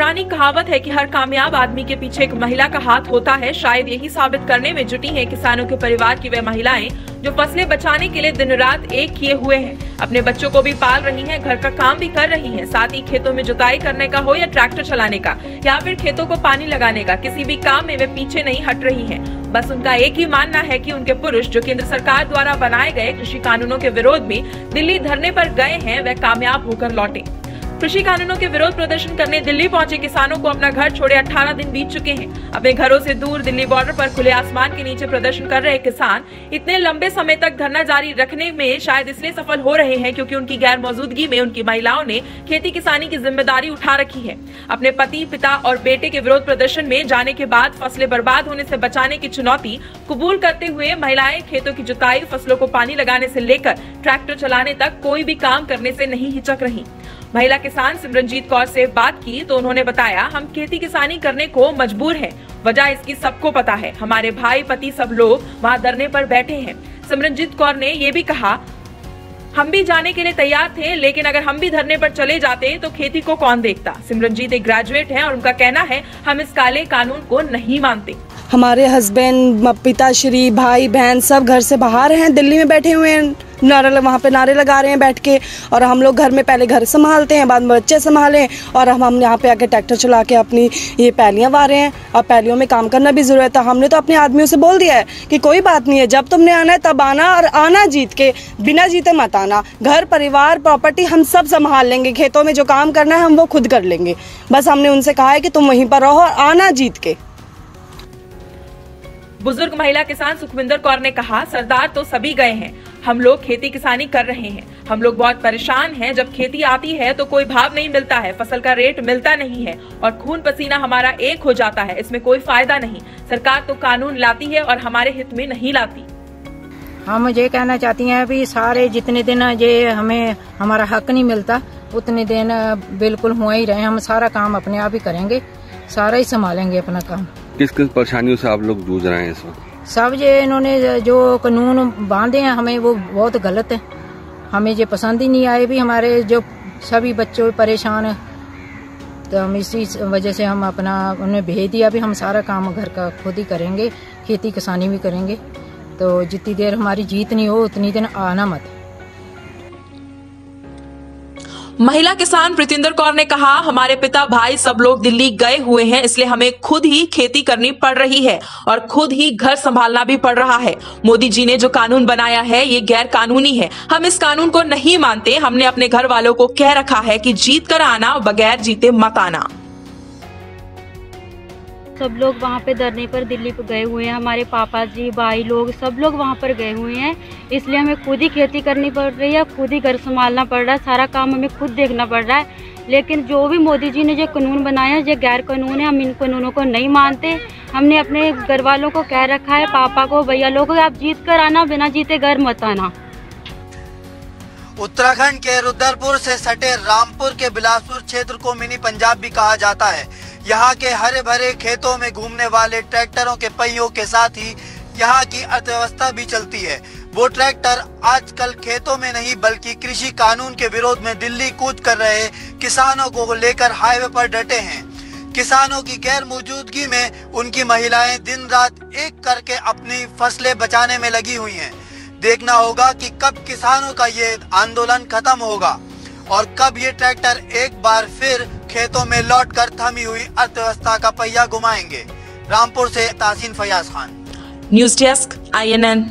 पुरानी कहावत है कि हर कामयाब आदमी के पीछे एक महिला का हाथ होता है। शायद यही साबित करने में जुटी हैं किसानों के परिवार की वे महिलाएं जो फसलें बचाने के लिए दिन रात एक किए हुए हैं। अपने बच्चों को भी पाल रही हैं, घर का काम भी कर रही हैं, साथ ही खेतों में जुताई करने का हो या ट्रैक्टर चलाने का या फिर खेतों को पानी लगाने का, किसी भी काम में वे पीछे नहीं हट रही हैं। बस उनका एक ही मानना है कि उनके पुरुष जो केंद्र सरकार द्वारा बनाए गए कृषि कानूनों के विरोध में दिल्ली धरने पर गए हैं, वह कामयाब होकर लौटे। कृषि कानूनों के विरोध प्रदर्शन करने दिल्ली पहुंचे किसानों को अपना घर छोड़े 18 दिन बीत चुके हैं। अपने घरों से दूर दिल्ली बॉर्डर पर खुले आसमान के नीचे प्रदर्शन कर रहे किसान इतने लंबे समय तक धरना जारी रखने में शायद इसलिए सफल हो रहे हैं क्योंकि उनकी गैर मौजूदगी में उनकी महिलाओं ने खेती किसानी की जिम्मेदारी उठा रखी है। अपने पति, पिता और बेटे के विरोध प्रदर्शन में जाने के बाद फसलें बर्बाद होने से बचाने की चुनौती कबूल करते हुए महिलाएं खेतों की जुताई, फसलों को पानी लगाने से लेकर ट्रैक्टर चलाने तक कोई भी काम करने से नहीं हिचक रही। महिला किसान सिमरनजीत कौर से बात की तो उन्होंने बताया, हम खेती किसानी करने को मजबूर हैं। वजह इसकी सबको पता है। हमारे भाई, पति सब लोग वहां धरने पर बैठे हैं। सिमरनजीत कौर ने ये भी कहा, हम भी जाने के लिए तैयार थे, लेकिन अगर हम भी धरने पर चले जाते तो खेती को कौन देखता। सिमरनजीत एक ग्रेजुएट हैं और उनका कहना है, हम इस काले कानून को नहीं मानते। हमारे हस्बैंड, पिताश्री, भाई बहन सब घर से बाहर हैं, दिल्ली में बैठे हुए हैं, वहाँ पे नारे लगा रहे हैं बैठ के। और हम लोग घर में पहले घर संभालते हैं, बाद में बच्चे संभालें, और हम यहाँ पे आके ट्रैक्टर चला के अपनी ये पैलियाँ वाह रहे हैं। अब पैलियों में काम करना भी जरूरत है। हमने तो अपने आदमियों से बोल दिया है कि कोई बात नहीं है, जब तुमने आना है तब आना, और आना जीत के, बिना जीते मत आना। घर परिवार प्रॉपर्टी हम सब संभाल लेंगे, खेतों में जो काम करना है हम वो खुद कर लेंगे। बस हमने उनसे कहा है कि तुम वहीं पर रहो और आना जीत के। बुजुर्ग महिला किसान सुखविंदर कौर ने कहा, सरदार तो सभी गए हैं, हम लोग खेती किसानी कर रहे हैं। हम लोग बहुत परेशान हैं। जब खेती आती है तो कोई भाव नहीं मिलता है, फसल का रेट मिलता नहीं है और खून पसीना हमारा एक हो जाता है। इसमें कोई फायदा नहीं। सरकार तो कानून लाती है और हमारे हित में नहीं लाती। हम ये कहना चाहती हैं भी सारे जितने दिन ये हमें हमारा हक नहीं मिलता उतने दिन बिल्कुल हुआ ही रहे। हम सारा काम अपने आप ही करेंगे, सारा ही संभालेंगे अपना काम। किस किस परेशानियों से आप लोग जूझ रहे हैं इस वक्त? सब ये इन्होंने जो कानून बांधे हैं हमें वो बहुत गलत है। हमें ये पसंद ही नहीं आए। भी हमारे जो सभी बच्चे परेशान हैं तो हम इसी वजह से हम अपना उन्हें भेज दिया। भी हम सारा काम घर का खुद ही करेंगे, खेती किसानी भी करेंगे। तो जितनी देर हमारी जीत नहीं हो उतनी दिन आना मत। महिला किसान प्रीतिंदर कौर ने कहा, हमारे पिता, भाई सब लोग दिल्ली गए हुए हैं, इसलिए हमें खुद ही खेती करनी पड़ रही है और खुद ही घर संभालना भी पड़ रहा है। मोदी जी ने जो कानून बनाया है ये गैर कानूनी है। हम इस कानून को नहीं मानते। हमने अपने घर वालों को कह रखा है कि जीत कर आना, बगैर जीते मत आना। सब लोग वहाँ पे धरने पर दिल्ली पे गए हुए हैं। हमारे पापा जी, भाई लोग सब लोग वहाँ पर गए हुए हैं। इसलिए हमें खुद ही खेती करनी पड़ रही है, खुद ही घर संभालना पड़ रहा है, सारा काम हमें खुद देखना पड़ रहा है। लेकिन जो भी मोदी जी ने जो कानून बनाया ये गैर कानून है। हम इन कानूनों को नहीं मानते। हमने अपने घर वालों को कह रखा है, पापा को, भैया लोगों को, आप जीत कर आना, बिना जीते घर मत आना। उत्तराखंड के रुद्रपुर से सटे रामपुर के बिलासपुर क्षेत्र को मिनी पंजाब भी कहा जाता है। यहाँ के हरे भरे खेतों में घूमने वाले ट्रैक्टरों के पहियों के साथ ही यहाँ की अर्थव्यवस्था भी चलती है। वो ट्रैक्टर आजकल खेतों में नहीं बल्कि कृषि कानून के विरोध में दिल्ली कूच कर रहे किसानों को लेकर हाईवे पर डटे हैं। किसानों की गैर मौजूदगी में उनकी महिलाएं दिन रात एक करके अपनी फसलें बचाने में लगी हुई हैं। देखना होगा कि कब किसानों का ये आंदोलन खत्म होगा और कब ये ट्रैक्टर एक बार फिर खेतों में लौटकर थमी हुई अर्थव्यवस्था का पहिया घुमाएंगे। रामपुर से Taseen Fayaz Khan, news desk, INN।